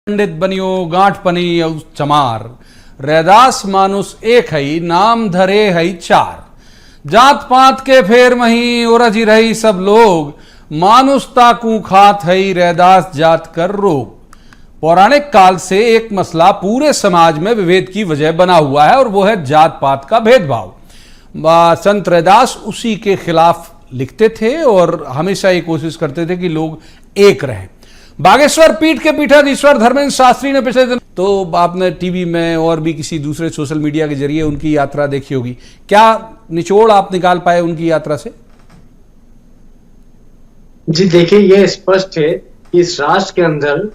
पंडित बनियो गांठ पनी और चमार, रैदास मानुस एक हई, नाम धरे हई चार। जात पात के फेर मही ओरजी रही सब लोग, मानुस ताकू खात हई रैदास जात कर रोग। पौराणिक काल से एक मसला पूरे समाज में विभेद की वजह बना हुआ है और वो है जात पात का भेदभाव। संत रैदास उसी के खिलाफ लिखते थे और हमेशा ये कोशिश करते थे कि लोग एक रहें। बागेश्वर पीठ के पीठाधीश्वर धर्मेंद्र शास्त्री ने पिछले दिन, तो आपने टीवी में और भी किसी दूसरे सोशल मीडिया के जरिए उनकी यात्रा देखी होगी, क्या निचोड़ आप निकाल पाए उनकी यात्रा से? जी देखिए, यह स्पष्ट है कि इस राष्ट्र के अंदर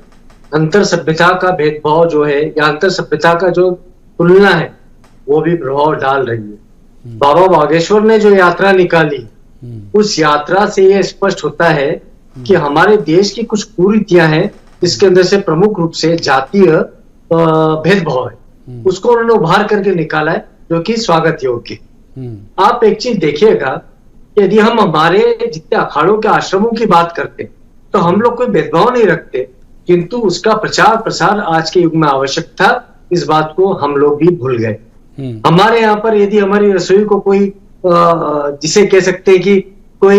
अंतर सभ्यता का भेदभाव जो है या अंतर सभ्यता का जो तुलना है वो भी प्रभाव डाल रही है। बाबा बागेश्वर ने जो यात्रा निकाली उस यात्रा से यह स्पष्ट होता है कि हमारे देश की कुछ कुरीतियां हैं जिसके अंदर से प्रमुख रूप से जातीय भेदभाव है, उसको उन्होंने उभार करके निकाला है, जो कि स्वागत योग्य। आप एक चीज देखिएगा, यदि हम हमारे जितने अखाड़ों के आश्रमों की बात करते तो हम लोग कोई भेदभाव नहीं रखते, किंतु उसका प्रचार प्रसार आज के युग में आवश्यक था, इस बात को हम लोग भी भूल गए। हमारे यहाँ पर यदि हमारी रसोई को कोई जिसे कह सकते हैं कि कोई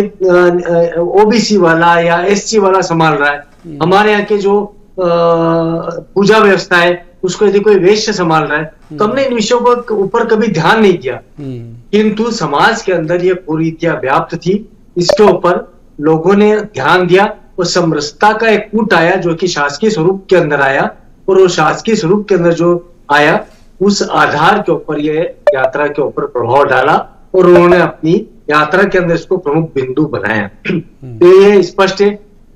ओबीसी वाला या एससी वाला संभाल रहा है, हमारे यहाँ के जो पूजा व्यवस्था है उसको यदि कोई वैश्य संभाल रहा है, तो हमने इन विषयों को ऊपर कभी ध्यान नहीं दिया। किंतु समाज के अंदर ये कुरीतियां व्याप्त थी, इसके ऊपर लोगों ने ध्यान दिया और समरसता का एक कूट आया जो कि शासकीय स्वरूप के अंदर आया, और वो शासकीय स्वरूप के अंदर जो आया उस आधार के ऊपर ये यात्रा के ऊपर प्रभाव डाला और उन्होंने अपनी यात्रा के अंदर इसको प्रमुख बिंदु बनाया। तो ये स्पष्ट है,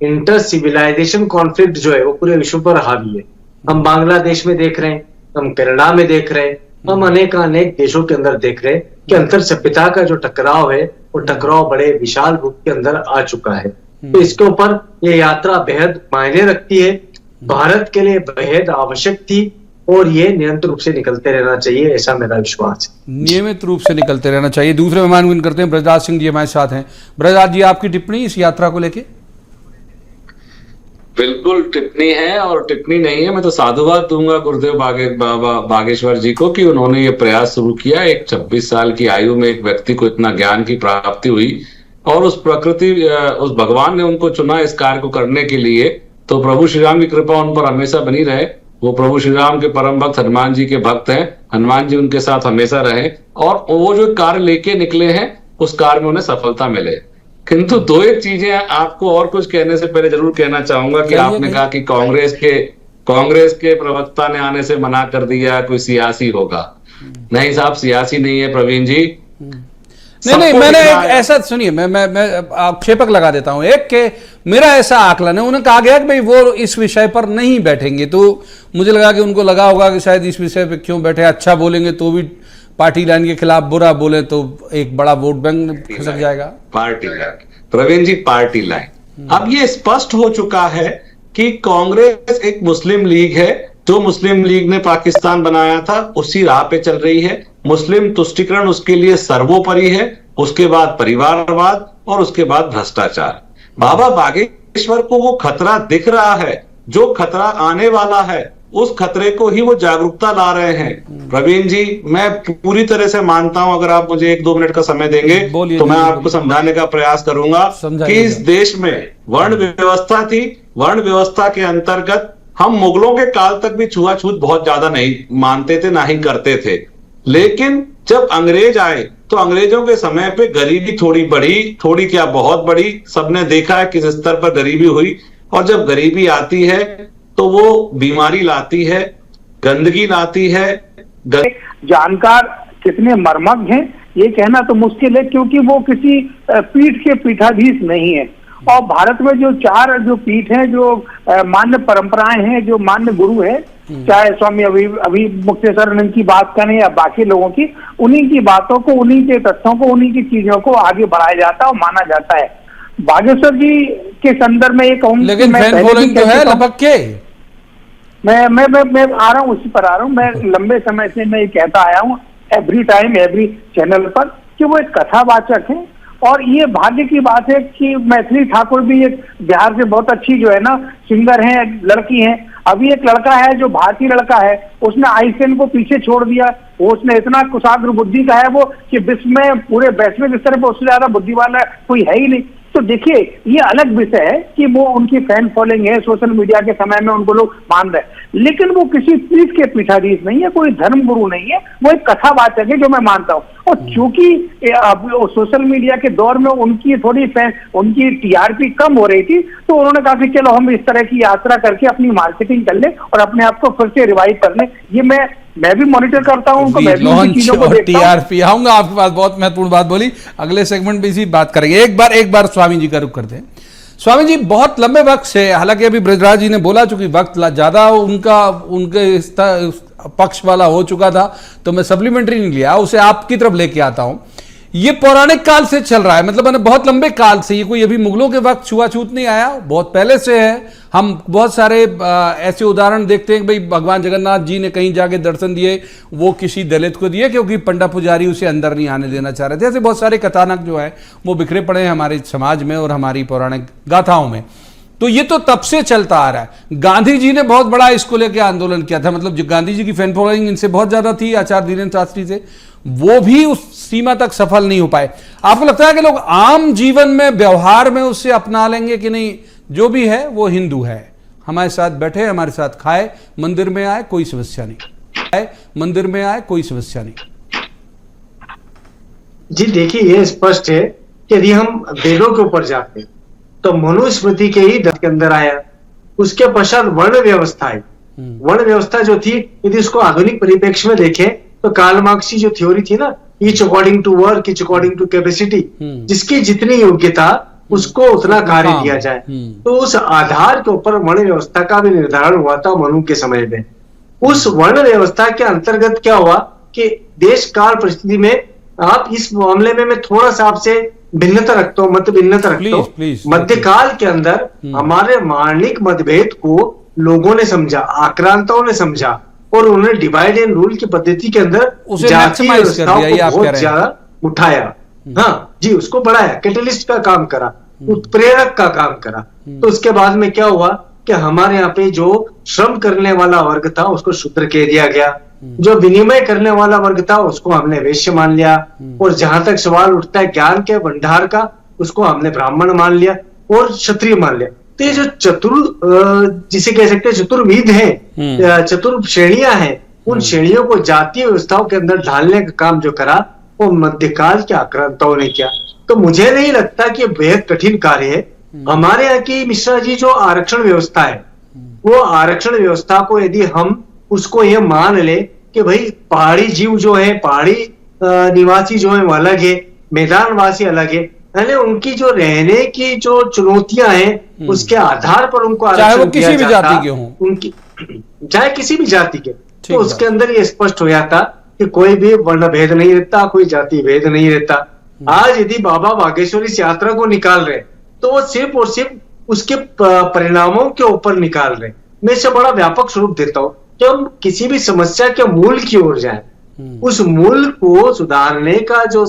इंटर सिविलाइजेशन कॉन्फ्लिक्ट जो है वो पूरे विश्व पर हावी है। हम बांग्लादेश में देख रहे हैं, हम कनाडा में देख रहे हैं, हम अनेक देशों के अंदर देख रहे हैं कि अंतर सभ्यता का जो टकराव है वो टकराव बड़े विशाल रूप के अंदर आ चुका है। तो इसके ऊपर ये यात्रा बेहद मायने रखती है, भारत के लिए बेहद आवश्यक थी और ये निरंतर रूप से निकलते रहना चाहिए, ऐसा मेरा विश्वास है। नियमित रूप से निकलते रहना चाहिए। दूसरे मेहमान करते हैं ब्रजराज सिंह जी हमारे साथ हैं। ब्रजराज जी, आपकी टिप्पणी इस यात्रा को लेके? बिल्कुल टिप्पणी है, और टिप्पणी नहीं है, मैं तो साधुवाद दूंगा गुरुदेव बाबा बागेश्वर जी को कि उन्होंने ये प्रयास शुरू किया। एक 26 साल की आयु में एक व्यक्ति को इतना ज्ञान की प्राप्ति हुई और उस भगवान ने उनको चुना इस कार्य को करने के लिए। तो प्रभु श्री राम की कृपा उन पर हमेशा बनी रहे। वो प्रभु श्री राम के परम भक्त हनुमान जी के भक्त हैं, हनुमान जी उनके साथ हमेशा रहे और वो जो कार्य लेके निकले हैं उस कार्य में उन्हें सफलता मिले। किंतु दो एक चीजें आपको और कुछ कहने से पहले जरूर कहना चाहूंगा कि आपने कहा कि कांग्रेस के प्रवक्ता ने आने से मना कर दिया, कोई सियासी होगा। नहीं साहब, सियासी नहीं है प्रवीण जी। नहीं, मैंने ऐसा, सुनिए, मैं आक्षेपक लगा देता हूं एक के, मेरा ऐसा आकलन है, उन्हें कहा गया कि भाई वो इस विषय पर नहीं बैठेंगे, तो मुझे लगा कि उनको लगा होगा कि शायद इस विषय पे क्यों बैठे, अच्छा बोलेंगे तो भी पार्टी लाइन के खिलाफ, बुरा बोले तो एक बड़ा वोट बैंक खिसक जाएगा। पार्टी लाइन, प्रवीण जी, पार्टी लाइन। अब ये स्पष्ट हो चुका है कि कांग्रेस एक मुस्लिम लीग है, जो मुस्लिम लीग ने पाकिस्तान बनाया था उसी राह पे चल रही है। मुस्लिम तुष्टीकरण उसके लिए सर्वोपरि है, उसके बाद परिवारवाद और उसके बाद भ्रष्टाचार। बाबा बागेश्वर को वो खतरा दिख रहा है, जो खतरा आने वाला है उस खतरे को ही वो जागरूकता ला रहे हैं। प्रवीण जी, मैं पूरी तरह से मानता हूं, अगर आप मुझे 1-2 मिनट का समय देंगे तो मैं आपको समझाने का प्रयास करूंगा कि इस देश में वर्ण व्यवस्था थी। वर्ण व्यवस्था के अंतर्गत हम मुगलों के काल तक भी छुआछूत बहुत ज्यादा नहीं मानते थे, ना ही करते थे। लेकिन जब अंग्रेज आए तो अंग्रेजों के समय पे गरीबी थोड़ी बढ़ी, थोड़ी क्या बहुत बढ़ी, सबने देखा है किस स्तर पर गरीबी हुई। और जब गरीबी आती है तो वो बीमारी लाती है, गंदगी लाती है। जानकार कितने मर्मज्ञ हैं ये कहना तो मुश्किल है, क्योंकि वो किसी पीठ के पीठाधीश नहीं है। और भारत में जो 4 जो पीठ हैं, जो मान्य परंपराएं हैं, जो मान्य गुरु है, चाहे स्वामी अभी मुक्तेश्वरानंद की बात करें या बाकी लोगों की, उन्हीं की बातों को, उन्हीं के तथ्यों को, उन्हीं की चीजों को आगे बढ़ाया जाता है और माना जाता है। बागेश्वर जी के संदर्भ में ये कहूंगी, लेकिन फैन फॉलोइंग तो है लगभग के। मैं आ रहा हूँ, उसी पर आ रहा हूँ। मैं लंबे समय से मैं ये कहता आया हूँ एवरी टाइम एवरी चैनल पर कि वो एक कथावाचक है। और ये भाग्य की बात है कि मैथिली ठाकुर भी एक बिहार से बहुत अच्छी जो है ना सिंगर हैं, लड़की हैं। अभी एक लड़का है जो भारतीय लड़का है, उसने आईसीएन को पीछे छोड़ दिया। वो उसने इतना कुशाग्र बुद्धि का है वो कि विश्व में पूरे वैश्विक स्तर पर उससे ज्यादा बुद्धि वाला कोई है ही नहीं। तो देखिए ये अलग विषय है कि वो उनकी फैन फॉलोइंग है, सोशल मीडिया के समय में उनको लोग मान रहे हैं, लेकिन वो किसी पीठ के पीठाधीश नहीं है, कोई धर्म गुरु नहीं है, वो एक कथावाचक है जो मैं मानता हूँ। और चूंकि सोशल मीडिया के दौर में उनकी थोड़ी उनकी टीआरपी कम हो रही थी, तो उन्होंने कहा कि चलो हम इस तरह की यात्रा करके अपनी मार्केटिंग कर ले और अपने आप को फिर से रिवाइव कर ले। ये मैं भी मॉनिटर करता हूँ उनको, मैं भी उनकी चीजों को देखता हूँ। टीआरपी आऊंगा आपके पास, बहुत महत्वपूर्ण बात बोली, अगले सेगमेंट में इसी बात करेंगे। एक बार स्वामी जी का रुख करते हैं। स्वामी जी, बहुत लंबे वक्त से, हालांकि अभी ब्रजराज जी ने बोला चूंकि वक्त ज्यादा उनके पक्ष वाला हो चुका था तो मैं सप्लीमेंट्री नहीं लिया, उसे आपकी तरफ लेके आता हूं। ये पौराणिक काल से चल रहा है, मतलब मैंने बहुत लंबे काल से, ये कोई अभी मुगलों के वक्त छुआछूत नहीं आया, बहुत पहले से है। हम बहुत सारे ऐसे उदाहरण देखते हैं कि भाई भगवान जगन्नाथ जी ने कहीं जाके दर्शन दिए, वो किसी दलित को दिए क्योंकि पंडा पुजारी उसे अंदर नहीं आने देना चाह रहे थे। ऐसे बहुत सारे कथानक जो है वो बिखरे पड़े हैं हमारे समाज में और हमारी पौराणिक गाथाओं में। तो ये तो तब से चलता आ रहा है। गांधी जी ने बहुत बड़ा इसको लेकर आंदोलन किया था, मतलब जो गांधी जी की फैन फॉलोइंग इनसे बहुत ज्यादा थी, आचार्य धीरेन्द्र शास्त्री से, वो भी उस सीमा तक सफल नहीं हो पाए। आपको लगता है कि लोग आम जीवन में, व्यवहार में उससे अपना लेंगे कि नहीं, जो भी है वो हिंदू है, हमारे साथ बैठे, हमारे साथ खाए, मंदिर में आए, कोई समस्या नहीं, मंदिर में आए, कोई समस्या नहीं? जी देखिए, ये स्पष्ट है कि यदि हम वेदों के ऊपर जाते हैं तो मनुस्मृति के ही के अंदर आया, उसके पश्चात वर्ण व्यवस्था है। वर्ण व्यवस्था जो थी, यदि उसको आधुनिक परिप्रेक्ष्य में देखें तो कार्ल मार्क्स की जो थ्योरी थी ना, each according to work, each according to capacity, जिसकी जितनी योग्यता उसको उतना कार्य दिया जाए, तो उस आधार के ऊपर वर्ण व्यवस्था का भी निर्धारण हुआ था मनु के समय में। उस वर्ण व्यवस्था के अंतर्गत क्या हुआ कि देश काल परिस्थिति में, आप इस मामले में मैं थोड़ा सा आपसे भिन्नता रखता हूँ, मत भिन्नता रखता हूँ। मध्यकाल के अंदर हमारे मारणिक मतभेद को लोगों ने समझा, आक्रांताओं ने समझा और उन्होंने डिवाइड एंड रूल की पद्धति के अंदर जातीय व्यवस्थाओं को बहुत ज्यादा उठाया। हाँ जी, उसको बढ़ाया, कैटलिस्ट का काम करा, उत्प्रेरक का काम करा। तो उसके बाद में क्या हुआ कि हमारे यहाँ पे जो श्रम करने वाला वर्ग था उसको शूद्र कह दिया गया, जो विनिमय करने वाला वर्ग था उसको हमने वैश्य मान लिया, और जहां तक सवाल उठता है ज्ञान के भंडार का, उसको हमने ब्राह्मण मान लिया और क्षत्रिय मान लिया। तो ये जो जिसे कह सकते हैं चतुर्विध है, चतुर श्रेणियां हैं, उन श्रेणियों को जातीय व्यवस्थाओं के अंदर ढालने का काम जो करा वो मध्यकाल के आक्रांताओं ने किया। तो मुझे नहीं लगता कि बेहद कठिन कार्य है। हमारे यहाँ की मिश्रा जी जो आरक्षण व्यवस्था है, वो आरक्षण व्यवस्था को यदि हम उसको ये मान ले कि भाई पहाड़ी जीव जो है, पहाड़ी निवासी जो है वो अलग है, मैदानवासी अलग है, यानी उनकी जो रहने की जो चुनौतियां हैं उसके आधार पर उनको आरक्षण दिया जाता, चाहे किसी भी जाति के हों, उनकी चाहे किसी भी जाति के, तो उसके अंदर ये स्पष्ट हो जाता कि कोई भी वर्ण भेद नहीं रहता, कोई जाति भेद नहीं रहता। आज यदि बाबा बागेश्वर इस यात्रा को निकाल रहे तो वो सिर्फ और सिर्फ उसके परिणामों के ऊपर निकाल रहे। मैं इसे बड़ा व्यापक स्वरूप देता हूँ कि हम किसी भी समस्या के मूल की ओर जाएं, उस मूल को सुधारने का जो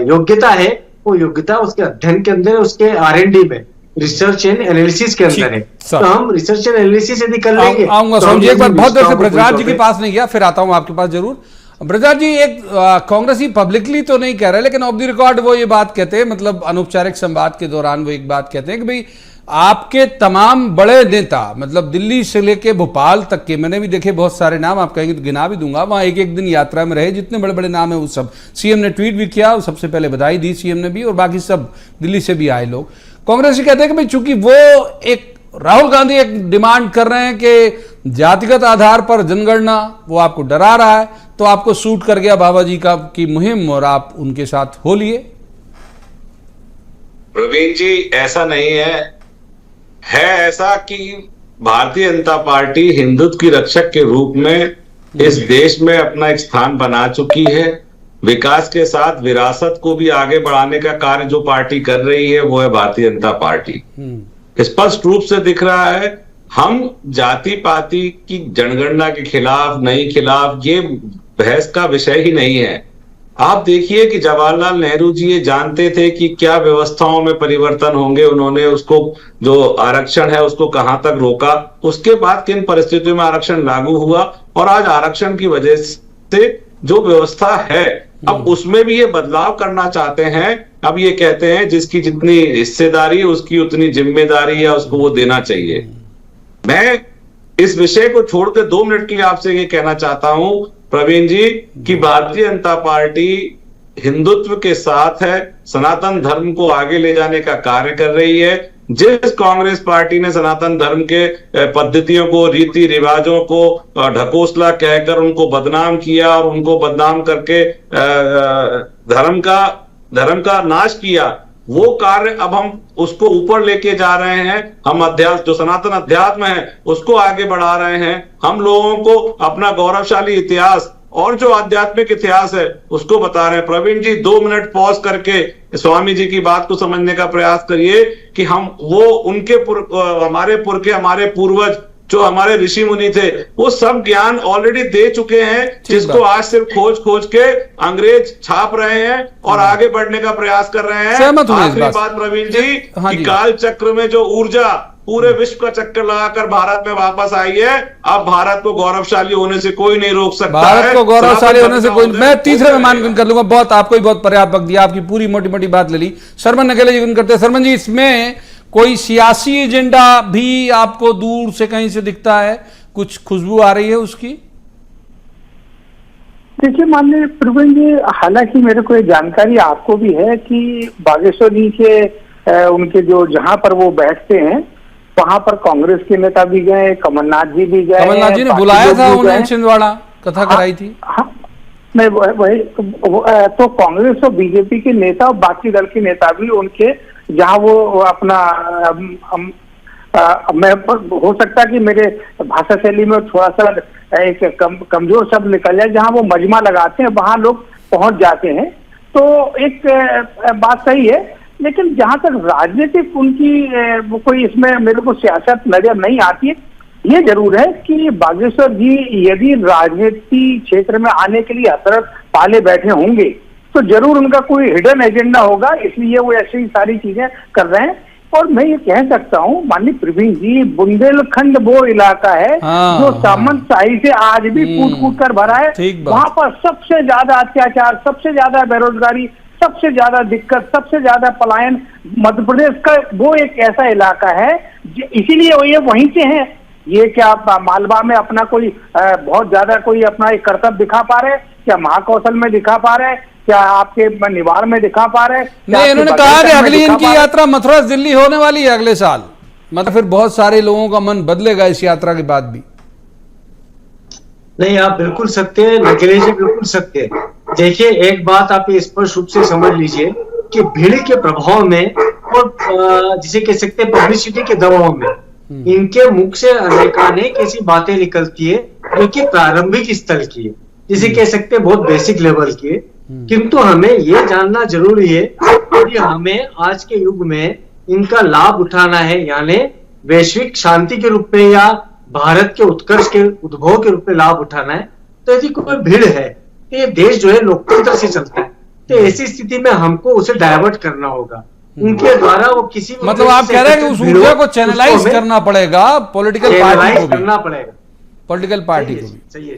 योग्यता है वो योग्यता उसके अध्ययन के अंदर, उसके R&D में, रिसर्च एंड एनालिसिस के अंदर है। तो हम रिसर्च एंड एनालिसिस यदि कर लेंगे तो एक बार बहुत देर से ब्रजराज जी के पास नहीं गया, फिर आता हूं आपके पास जरूर। ब्रजराज जी, एक कांग्रेसी पब्लिकली तो नहीं कह रहे लेकिन ऑफ द रिकॉर्ड वो ये बात कहते हैं, मतलब अनौपचारिक संवाद के दौरान वो एक बात कहते हैं कि भाई आपके तमाम बड़े नेता, मतलब दिल्ली से लेके भोपाल तक के, मैंने भी देखे बहुत सारे नाम, आप कहेंगे तो गिना भी दूंगा, वहां एक एक दिन यात्रा में रहे, जितने बड़े बड़े नाम है वो सब, सीएम ने ट्वीट भी किया, सबसे पहले बधाई दी सीएम ने भी, और बाकी सब दिल्ली से भी आए लोग। कांग्रेस कहते हैं कि भाई चूंकि वो एक, राहुल गांधी एक डिमांड कर रहे हैं कि जातिगत आधार पर जनगणना, वो आपको डरा रहा है, तो आपको सूट कर गया बाबा जी का की मुहिम और आप उनके साथ हो लिए। प्रवीण जी, ऐसा नहीं है ऐसा कि भारतीय जनता पार्टी हिंदुत्व की रक्षक के रूप में इस देश में अपना एक स्थान बना चुकी है। विकास के साथ विरासत को भी आगे बढ़ाने का कार्य जो पार्टी कर रही है वो है भारतीय जनता पार्टी। स्पष्ट रूप से दिख रहा है, हम जाति पाति की जनगणना के खिलाफ नहीं खिलाफ, ये बहस का विषय ही नहीं है। आप देखिए कि जवाहरलाल नेहरू जी ये जानते थे कि क्या व्यवस्थाओं में परिवर्तन होंगे, उन्होंने उसको जो आरक्षण है उसको कहां तक रोका, उसके बाद किन परिस्थितियों में आरक्षण लागू हुआ, और आज आरक्षण की वजह से जो व्यवस्था है अब उसमें भी ये बदलाव करना चाहते हैं। अब ये कहते हैं जिसकी जितनी हिस्सेदारी है उसकी उतनी जिम्मेदारी है, उसको वो देना चाहिए। मैं इस विषय को छोड़कर 2 मिनट के लिए आपसे ये कहना चाहता हूं प्रवीण जी कि भारतीय जनता पार्टी हिंदुत्व के साथ है, सनातन धर्म को आगे ले जाने का कार्य कर रही है। जिस कांग्रेस पार्टी ने सनातन धर्म के पद्धतियों को, रीति रिवाजों को ढकोसला कहकर उनको बदनाम किया और उनको बदनाम करके धर्म का नाश किया, वो कार्य अब हम उसको ऊपर लेके जा रहे हैं। हम अध्यात्म, जो सनातन अध्यात्म है उसको आगे बढ़ा रहे हैं। हम लोगों को अपना गौरवशाली इतिहास और जो आध्यात्मिक इतिहास है उसको बता रहे हैं। प्रवीण जी 2 मिनट पॉज करके स्वामी जी की बात को समझने का प्रयास करिए कि हम वो उनके हमारे पूर्वज जो हमारे ऋषि मुनि थे वो सब ज्ञान ऑलरेडी दे चुके हैं, जिसको आज सिर्फ खोज के अंग्रेज छाप रहे हैं और आगे बढ़ने का प्रयास कर रहे हैं। आखिरी बात प्रवीण जी कि काल चक्र में जो ऊर्जा पूरे विश्व का चक्कर लगाकर भारत में वापस आई है, अब भारत को गौरवशाली होने से कोई नहीं रोक सकता। भारत को गौरवशाली होने से कोई, मैं तीसरे में मान कर लूंगा। बहुत आपको ही बहुत पर्याप्त वक्त दिया, आपकी पूरी मोटी मोटी बात ले ली। शर्मन अकेले जी करते हैं। शर्मन जी, इसमें कोई सियासी एजेंडा भी आपको दूर से कहीं से दिखता है, कुछ खुशबू आ रही है उसकी? देखिए माननीय प्रवीण जी, हालांकि मेरे को ये जानकारी आपको भी है कि बागेश्वर जी के उनके जो जहां पर वो बैठते हैं वहां पर कांग्रेस के नेता भी गए, कमलनाथ जी भी गए। कमलनाथ जी ने बुलाया था उन्हें, छिंदवाड़ा कथा कराई थी। हाँ, नहीं वही तो कांग्रेस और बीजेपी के नेता और बाकी दल के नेता भी उनके जहां वो अपना मैं हो सकता कि मेरे भाषा शैली में थोड़ा सा एक कमजोर शब्द निकल जाए, जहां वो मजमा लगाते हैं वहां लोग पहुंच जाते हैं। तो एक बात सही है, लेकिन जहां तक राजनीतिक उनकी कोई इसमें मेरे को सियासत नजर नहीं आती है। ये जरूर है कि बागेश्वर जी यदि राजनीति क्षेत्र में आने के लिए हसरत पाले बैठे होंगे तो जरूर उनका कोई हिडन एजेंडा होगा, इसलिए वो ऐसी सारी चीजें कर रहे हैं। और मैं ये कह सकता हूँ माननीय प्रवीण जी, बुंदेलखंड वो इलाका है जो सामंतशाही से आज भी कूट कर भरा है। वहां पर सबसे ज्यादा अत्याचार, सबसे ज्यादा बेरोजगारी, सबसे ज्यादा दिक्कत, सबसे ज्यादा पलायन मध्य प्रदेश का वो एक ऐसा इलाका है, इसीलिए ये वहीं से है। ये क्या मालवा में अपना कोई बहुत ज्यादा कोई अपना एक कर्तव्य दिखा पा रहे, क्या महाकौशल में दिखा पा रहे, क्या आपके निवाड़ में दिखा पा रहे? नहीं, इन्होंने कहा कि अगली इनकी यात्रा मथुरा से दिल्ली होने वाली है अगले साल। मतलब फिर बहुत सारे लोगों का मन बदलेगा इस यात्रा के बाद भी। नहीं, आप बिल्कुल सत्य है, नकेले जी बिल्कुल सत्य है। देखिए, एक बात आप स्पष्ट रूप से समझ लीजिए कि भीड़ के प्रभाव में और जिसे कह सकते हैं पब्लिसिटी के दबाव में इनके मुख से अनेकानेक ऐसी बातें निकलती है जो कि प्रारंभिक स्तर की है, जिसे कह सकते हैं बहुत बेसिक लेवल की है। किंतु हमें यह जानना जरूरी है कि हमें आज के युग में इनका लाभ उठाना है, यानी वैश्विक शांति के रूप में या भारत के उत्कर्ष के उद्भव के रूप में लाभ उठाना है। तो यदि कोई भीड़ है तो ये देश जो है लोकतंत्र से चलता है, तो ऐसी स्थिति में हमको उसे डायवर्ट करना होगा उनके द्वारा। वो किसी मतलब आप कह रहे हैं कि उस ऊर्जा को चैनलाइज करना पड़ेगा पॉलिटिकल पार्टी को, करना पड़ेगा पॉलिटिकल पार्टी को भी। सही है।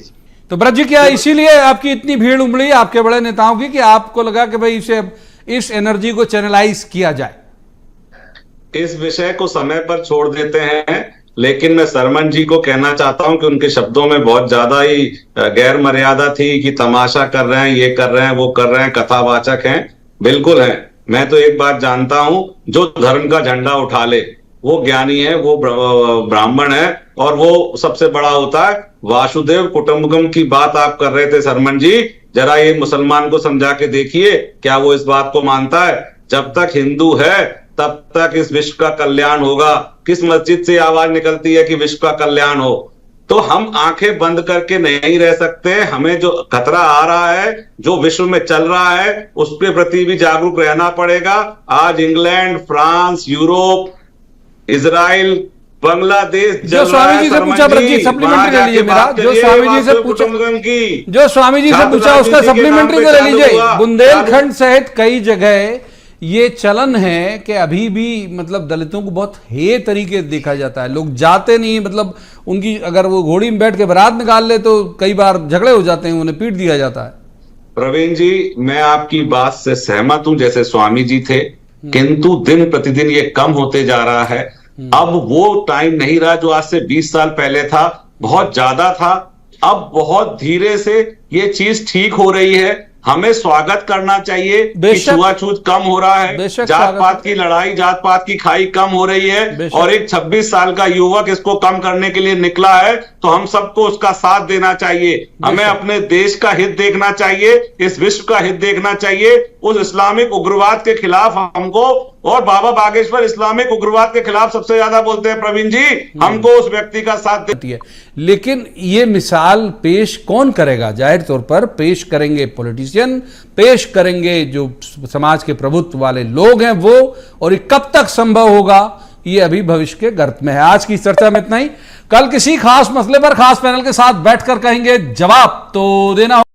तो ब्रज जी, क्या इसीलिए आपकी इतनी भीड़ उमड़ी आपके बड़े नेताओं की कि आपको लगा कि भाई इसे इस एनर्जी को चैनलाइज किया जाए? इस विषय को समय पर छोड़ देते हैं, लेकिन मैं शर्मन जी को कहना चाहता हूं कि उनके शब्दों में बहुत ज्यादा ही गैर मर्यादा थी कि तमाशा कर रहे हैं, ये कर रहे हैं, वो कर रहे हैं, कथावाचक हैं। बिल्कुल है। मैं तो एक बात जानता हूं, जो धर्म का झंडा उठा ले वो ज्ञानी है, वो ब्राह्मण है, और वो सबसे बड़ा होता है। वासुदेव कुटुंबकम की बात आप कर रहे थे शर्मन जी, जरा ये मुसलमान को समझा के देखिए, क्या वो इस बात को मानता है? जब तक हिंदू है तब तक इस विश्व का कल्याण होगा। किस मस्जिद से आवाज निकलती है कि विश्व का कल्याण हो? तो हम आंखें बंद करके नहीं रह सकते। हमें जो खतरा आ रहा है, जो विश्व में चल रहा है, उसके प्रति भी जागरूक रहना पड़ेगा। आज England, France, Europe, Israel, Bangladesh जो स्वामी जी से पूछा सप्लीमेंट्री ले लीजिए मेरा, जो स्वामी जी से पूछा, जो स्वामी जी से पूछा उसका सप्लीमेंट्री तो ले लीजिए। बुंदेलखंड सहित कई जगह ये चलन है कि अभी भी मतलब दलितों को बहुत हे तरीके से देखा जाता है, लोग जाते नहीं, मतलब उनकी अगर वो घोड़ी में बैठ के बारात निकाल ले तो कई बार झगड़े हो जाते हैं, उन्हें पीट दिया जाता है। प्रवीण जी, मैं आपकी बात से सहमत हूं, जैसे स्वामी जी थे, किंतु दिन प्रतिदिन ये कम होते जा रहा है। अब वो टाइम नहीं रहा जो आज से 20 साल पहले था, बहुत ज्यादा था। अब बहुत धीरे से ये चीज ठीक हो रही है। हमें स्वागत करना चाहिए कि छुआछूत कम हो रहा है, जात पात की लड़ाई, जात पात की खाई कम हो रही है, और एक 26 साल का युवक इसको कम करने के लिए निकला है, तो हम सबको उसका साथ देना चाहिए। हमें अपने देश का हित देखना चाहिए, इस विश्व का हित देखना चाहिए। उस इस्लामिक उग्रवाद के खिलाफ हमको, और बाबा बागेश्वर इस्लामिक उग्रवाद के खिलाफ सबसे ज्यादा बोलते हैं प्रवीण जी, हमको उस व्यक्ति का साथ देती है। लेकिन ये मिसाल पेश कौन करेगा? जाहिर तौर पर पेश करेंगे पॉलिटिशियन, पेश करेंगे जो समाज के प्रभुत्व वाले लोग हैं वो, और ये कब तक संभव होगा ये अभी भविष्य के गर्त में है। आज की चर्चा में इतना ही। कल किसी खास मसले पर खास पैनल के साथ बैठकर कहेंगे जवाब तो देना